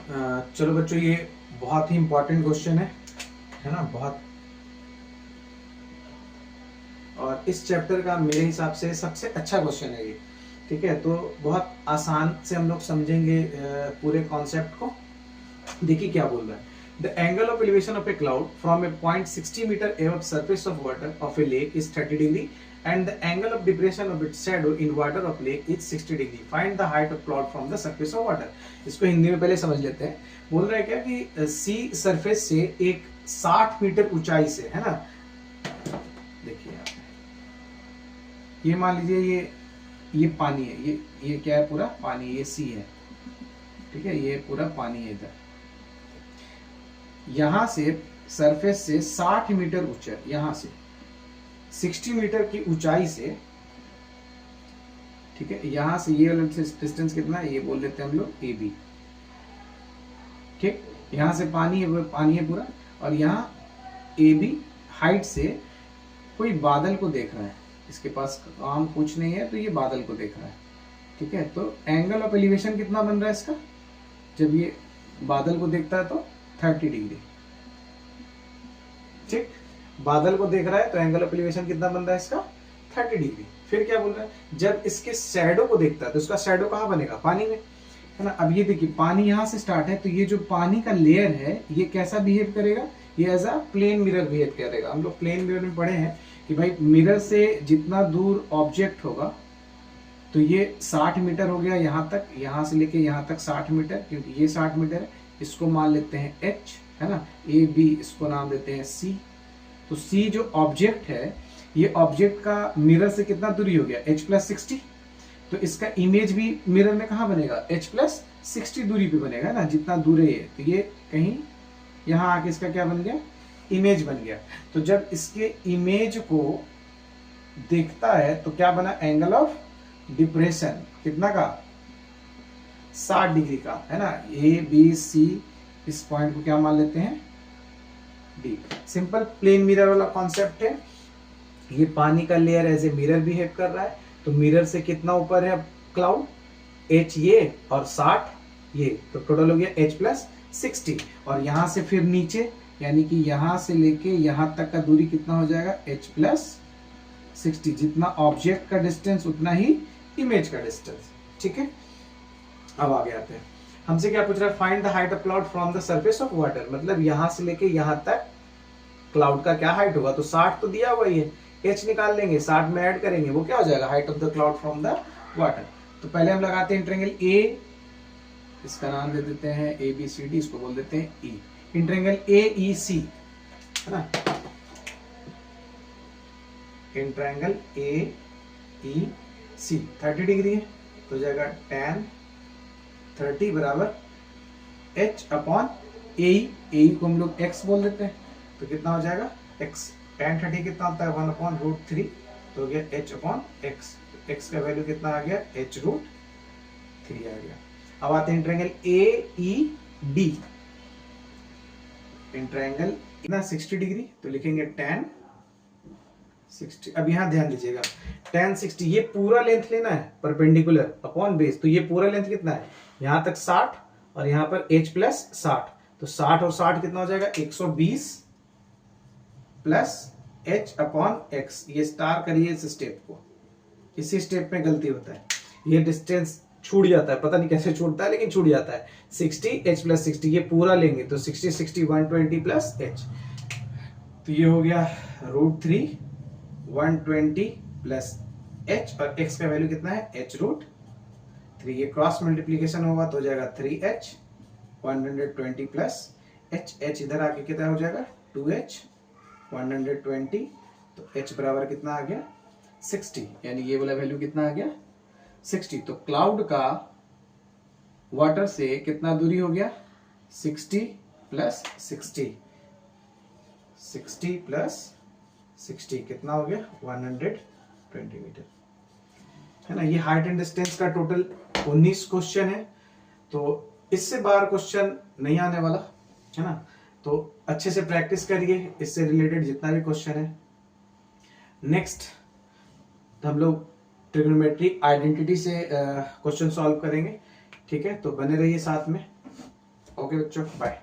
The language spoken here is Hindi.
चलो बच्चों, ये बहुत ही इंपॉर्टेंट क्वेश्चन है ना, बहुत। और इस चैप्टर का मेरे हिसाब से सबसे अच्छा क्वेश्चन है ये। ठीक है, तो बहुत आसान से हम लोग समझेंगे पूरे कॉन्सेप्ट को। देखिए क्या बोल रहा है। The angle of elevation of a cloud from a point 60 metre above surface of water of a lake is 30 degree and the angle of depression of its shadow in water of lake is 60 degree. Find the height of cloud from the surface of water. इसको हिंदी में पहले समझ लेते हैं। बोल रहा है क्या कि सी सरफेस से एक 60 मीटर ऊंचाई से, है ना। देखिए यहाँ पे ये मान लीजिए ये पानी है, ये क्या है, पूरा पानी, ये सी है। ठीक है, ये पूरा पानी है इधर। यहां से सरफेस से 60 मीटर ऊंचा, यहां से 60 मीटर की ऊंचाई से, ठीक है, यहां से ये वाला डिस्टेंस कितना है, ये बोल देते हैं हम लोग ए बी। ठीक, यहां से पानी है पूरा, और यहाँ ए बी हाइट से कोई बादल को देख रहा है। इसके पास काम कुछ नहीं है, तो ये बादल को देख रहा है। ठीक है, तो एंगल ऑफ एलिवेशन कितना बन रहा है इसका, जब ये बादल को देखता है तो 30 डिग्री। ठीक, बादल को देख रहा है तो एंगल ऑफ एलिवेशन कितना बन रहा है इसका, 30 डिग्री। फिर क्या बोल रहा है, जब इसके शैडो को देखता है तो उसका शैडो कहाँ बनेगा, पानी में, है ना। अब ये देखिए पानी यहाँ से स्टार्ट है, तो ये जो पानी का लेयर है ये कैसा बिहेव करेगा, ये as a plane mirror behave करेगा। हम लोग प्लेन मिरर में पढ़े हैं कि भाई मिरर से जितना दूर ऑब्जेक्ट होगा, तो ये 60 मीटर हो गया यहाँ तक, यहाँ से लेके यहाँ तक 60 मीटर, क्योंकि ये 60 मीटर है। इसको मान लेते हैं एच, है ना, ए बी इसको नाम देते हैं सी। तो सी जो ऑब्जेक्ट है, ये ऑब्जेक्ट का मिरर से कितना दूरी हो गया, h प्लस 60। तो इसका इमेज भी मिरर में कहाँ बनेगा, h प्लस 60 दूरी पे बनेगा ना, जितना दूर है ये। तो ये कहीं यहाँ आके इसका क्या बन गया, इमेज बन गया। तो जब इसके इमेज को देखता है तो क्या बना, एंगल ऑफ डिप्रेशन कितना का, 60 डिग्री का, है ना। ए बी सी, इस पॉइंट को क्या मान लेते हैं, डी। सिंपल प्लेन मिरर वाला कॉन्सेप्ट है। ये पानी का layer as a mirror behave कर रहा है, तो मिरर से कितना ऊपर है क्लाउड, h ये और 60 ये, तो टोटल हो गया h प्लस 60। और यहां से फिर नीचे, यानी कि यहां से लेके यहां तक का दूरी कितना हो जाएगा, h प्लस 60। जितना ऑब्जेक्ट का डिस्टेंस उतना ही इमेज का डिस्टेंस। ठीक है, अब आगे आते हैं। हमसे क्या पूछ रहा है, find the height of cloud from the surface of water. मतलब यहां से लेके यहां तक क्लाउड का क्या हाइट होगा, तो 60 तो दिया हुआ ही है, h निकाल लेंगे, 60 में ऐड करेंगे, वो क्या हो जाएगा, height of the cloud from the water. तो पहले हम लगाते हैं ट्रायंगल ए, इसका नाम दे देते हैं ए बी सी डी, इसको बोल देते हैं ई। इंट्रायंगल ए ई सी, है ना, इंट्रायंगल ए ई सी 30 डिग्री है, तो हो जाएगा tan 30 बराबर h अपॉन ए को हम लोग x बोल देते हैं, तो कितना हो जाएगा x। tan 30 कितना होता है, 1/√3, तो हो गया h अपॉन x। x का वैल्यू कितना आ गया, h√3 आ गया। अब आते हैं triangle A E D. Triangle कितना 60 डिग्री, तो लिखेंगे tan 60। अब यहां ध्यान दीजिएगा, tan 60 ये पूरा लेंथ लेना है परपेंडिकुलर अपॉन बेस। तो ये पूरा लेंथ कितना है, यहां तक 60 और यहां पर h प्लस 60, तो 60 और 60 कितना हो जाएगा, 120 प्लस h अपॉन x। ये स्टार करिए इस स्टेप को, इसी स्टेप में गलती होता है, ये डिस्टेंस छूट जाता है, पता नहीं कैसे छूटता है लेकिन छूट जाता है। 60 h प्लस 60, ये पूरा लेंगे तो 60 60 120 प्लस h, तो ये हो गया √3 120 प्लस h, और x का वैल्यू कितना है, h√3। ये क्रॉस मल्टीप्लीकेशन होगा तो हो जाएगा 3h 120 प्लस h इधर आके कितना हो जाएगा, 2h 120, तो h बराबर कितना आ गया, 60। यानी ये वाला वैल्यू कितना आ गया, 60। तो क्लाउड का वाटर से कितना दूरी हो गया, 60 प्लस 60, 60 प्लस 60 कितना हो गया, 120 मीटर, है ना। ये हाइट एंड डिस्टेंस का टोटल 19 क्वेश्चन है, तो इससे बाहर क्वेश्चन नहीं आने वाला, है ना। तो अच्छे से प्रैक्टिस करिए इससे रिलेटेड जितना भी क्वेश्चन है। नेक्स्ट हम लोग ट्रिग्नोमेट्री आइडेंटिटी से क्वेश्चन सॉल्व करेंगे, ठीक है। तो बने रहिए साथ में। ओके बच्चों, बाय।